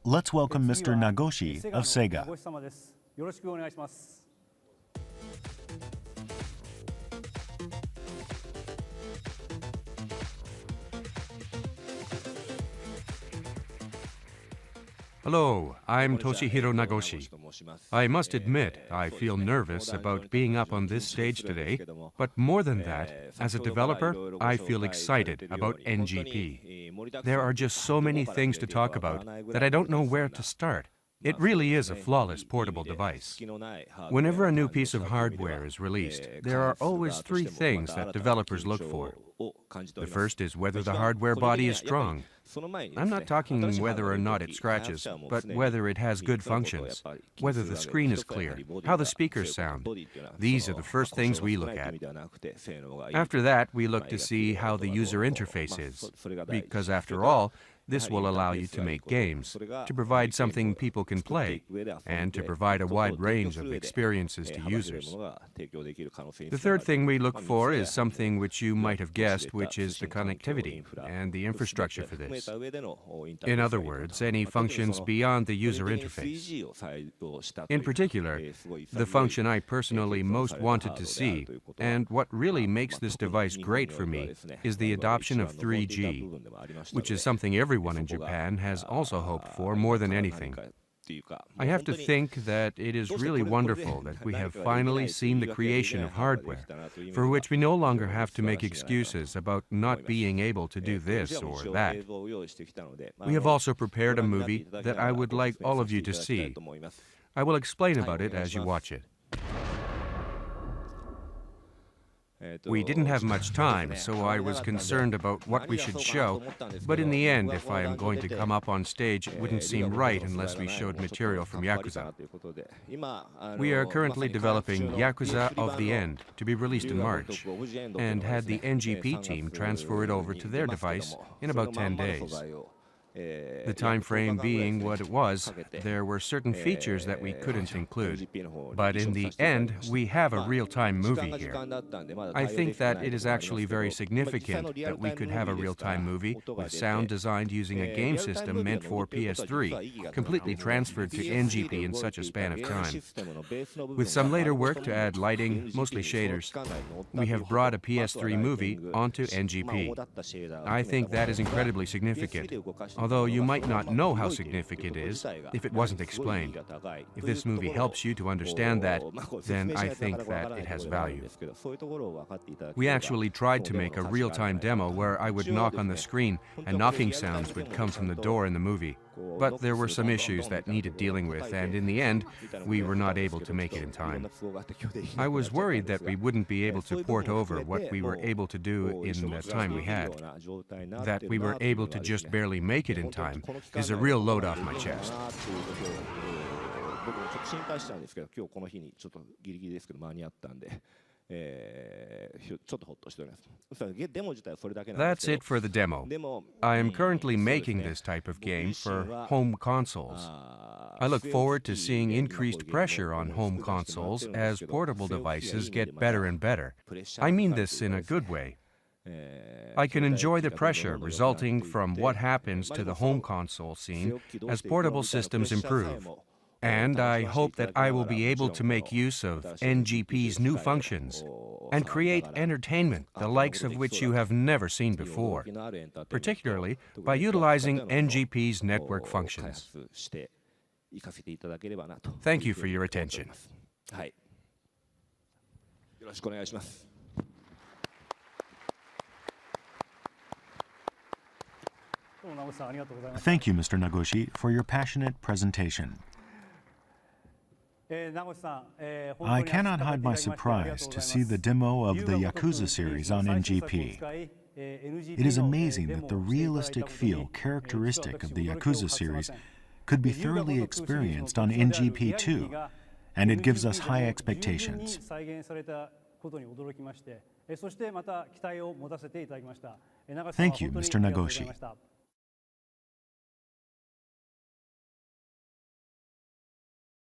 Let's welcome Mr. Nagoshi of Sega. Hello, I'm Toshihiro Nagoshi. I must admit, I feel nervous about being up on this stage today, but more than that, as a developer, I feel excited about NGP. There are just so many things to talk about that I don't know where to start. It really is a flawless portable device. Whenever a new piece of hardware is released, there are always three things that developers look for. The first is whether the hardware body is strong. I'm not talking whether or not it scratches, but whether it has good functions, whether the screen is clear, how the speakers sound. These are the first things we look at. After that, we look to see how the user interface is, because after all, this will allow you to make games, to provide something people can play, and to provide a wide range of experiences to users. The third thing we look for is something which you might have guessed, which is the connectivity and the infrastructure for this. In other words, any functions beyond the user interface. In particular, the function I personally most wanted to see, and what really makes this device great for me, is the adoption of 3G, which is something everyone in Japan has also hoped for more than anything. I have to think that it is really wonderful that we have finally seen the creation of hardware, for which we no longer have to make excuses about not being able to do this or that. We have also prepared a movie that I would like all of you to see. I will explain about it as you watch it. We didn't have much time, so I was concerned about what we should show, but in the end, if I am going to come up on stage, it wouldn't seem right unless we showed material from Yakuza. We are currently developing Yakuza of the End to be released in March, and had the NGP team transfer it over to their device in about 10 days. The time frame being what it was, there were certain features that we couldn't include. But in the end, we have a real-time movie here. I think that it is actually very significant that we could have a real-time movie with sound designed using a game system meant for PS3, completely transferred to NGP in such a span of time. With some later work to add lighting, mostly shaders, we have brought a PS3 movie onto NGP. I think that is incredibly significant, although you might not know how significant it is if it wasn't explained. If this movie helps you to understand that, then I think that it has value. We actually tried to make a real-time demo where I would knock on the screen and knocking sounds would come from the door in the movie. But there were some issues that needed dealing with, and in the end, we were not able to make it in time. I was worried that we wouldn't be able to port over what we were able to do in the time we had. That we were able to just barely make it in time is a real load off my chest. That's it for the demo. I am currently making this type of game for home consoles. I look forward to seeing increased pressure on home consoles as portable devices get better and better. I mean this in a good way. I can enjoy the pressure resulting from what happens to the home console scene as portable systems improve. And I hope that I will be able to make use of NGP's new functions and create entertainment the likes of which you have never seen before, particularly by utilizing NGP's network functions. Thank you for your attention. Thank you, Mr. Nagoshi, for your passionate presentation. I cannot hide my surprise to see the demo of the Yakuza series on NGP. It is amazing that the realistic feel characteristic of the Yakuza series could be thoroughly experienced on NGP too, and it gives us high expectations. Thank you, Mr. Nagoshi.